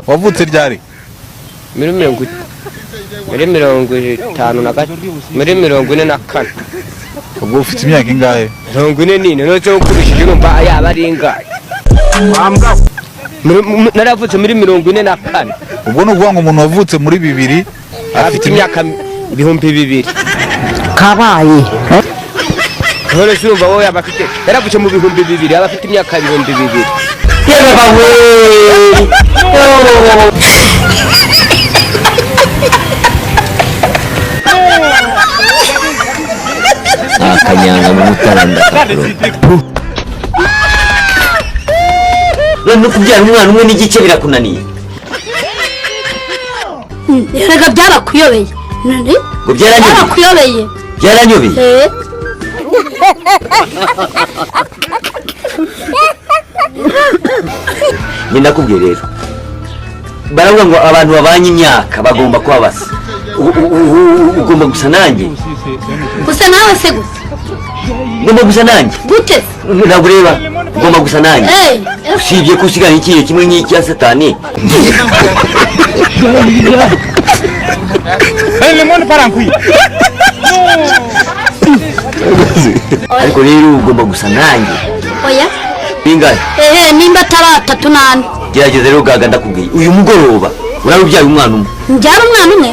wavutse ryari? muri 54 ubwo ufite imyaka ingahe? 44 no cyo kurishije numva yaba ari ingahe wambwa naravutse muri 44 ubwo no kuvuga ngo umuntu wavutse muri 2000 afite imyaka 2000 kabaye hore cyumva wowe abafite yaravutse mu 2000 abafite imyaka 2000 yewe bawe akanyanga mu mutaranda no kubyara umwana umwe n'igice birakunaniye rega byarakuyobeye none ngo byaranyobeye ni nakubwiye rero baravuga ngo abantu babanye imyaka bagomba kuba basa ugomba gusa nanjye gusa nawe se gusa ugomba gusa nanjye gute ntabwo ureba ugomba gusa nanjye usibye ko usigana ikihe kimwe nk'iki ya satani ariko rero ugomba gusa nanjye oya bingahe nimba atari 3 gerageza rero gaga ndakubwiye uyu mugoroba urabyaye umwana umwe njyara umwana umwe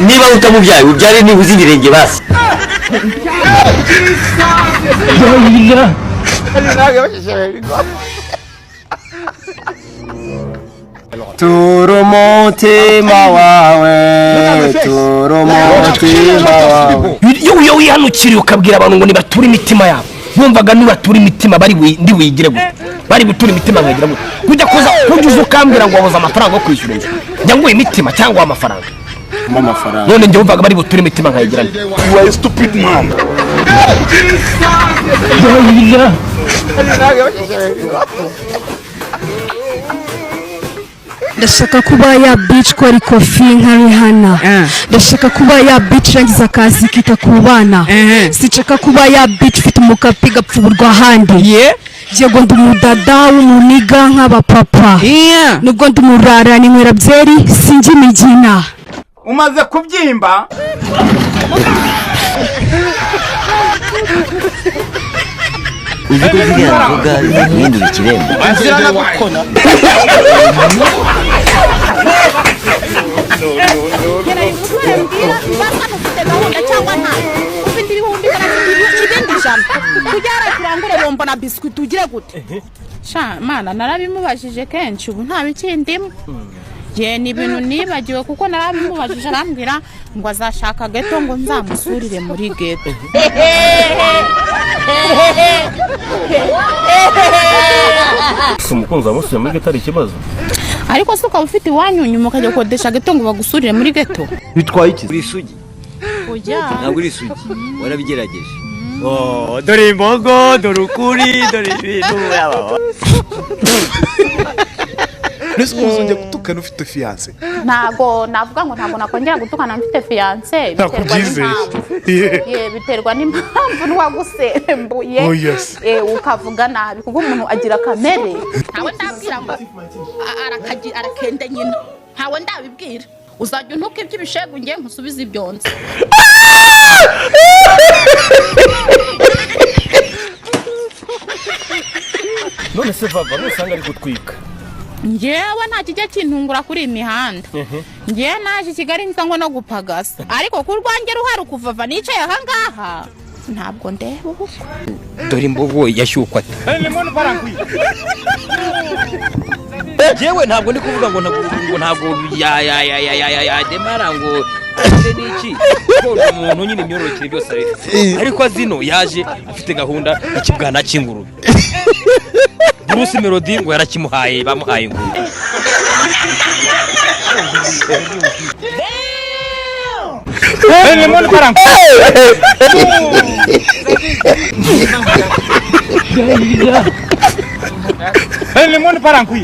niba utamubyaye ubyare niba uzi ibirenge basi turumotima wawe iyo wihanukiriye ukabwira abantu ngo nibature imitima yabo bumvaga nibatura imitima bari ndi wigire gute bari gutura imitima nkagira gute kujya kuza ukambwira ngo wabuze amafaranga yo kwishyura inzu njya nguye imitima cyangwa amafaranga none njye wumvaga bari buture imitima nkayigira nte you are a stupid man. ndashaka kuba ya bitch ko ari Kofi nka Rihanna ndashaka kuba ya bitch rangiza akazi kita ku bana sichaka kuba ya bitch ufite umukapi gapfuburwa handi yego ndumudada w'umuniga nk'abapapa nubwo ndumurara ni nkwera byeri singi migina umaze kubyimba uzi ko ziriya mvuga zihindura ikirembo azira no gukona mbona biscuit tugire gute sha mana narabimubajije kenshi ubu nta bikindimo je ni ibintu nibagiwe kuko narabimubajije arambwira ngo azashaka geto ngo nzamusurire muri geto umukunzi wamusuye muri geto ari ikibazo ariko suka ufite iwanyu nyuma ukajya kodesha geto ngo bagusurire muri geto bitwaye iki uri isugi oya ntabwo uri isugi warabigerageje dore imbogo dore ukuri dore ibintu Nese uzongera gutukana ufite fiance? Ntago navuga ngo ntago nakongera gutukana mfite fiance biterwa n'impamvu n'uwagusembuye ukavuga nabi kuko umuntu agira kamere ntawe ndabwira ngo arakende nyina ntawe ndabibwira uzajya untuka iby'ibishegu ngiye nkusubiza ibyonze none se vava nusanga ari gutwika ngewe nta kijya kintungura kuri imihanda ngewe naje Kigali nza ngo no gupagasa ariko ku rwange ruhari ukuvava nicaye aha ngaha ntabwo ndeba uko dore imbogo yashyukwa jewe ntabwo ndi kuvuga ngo ntabwo demara ngo niki ko umuntu nyine imyororokere byose ariko azino yaje afite gahunda y'ikibwana cy'ingurube Bruce Melody ngo yarakimuhaye bamuhaye ingurube lemon parang lemon parang kui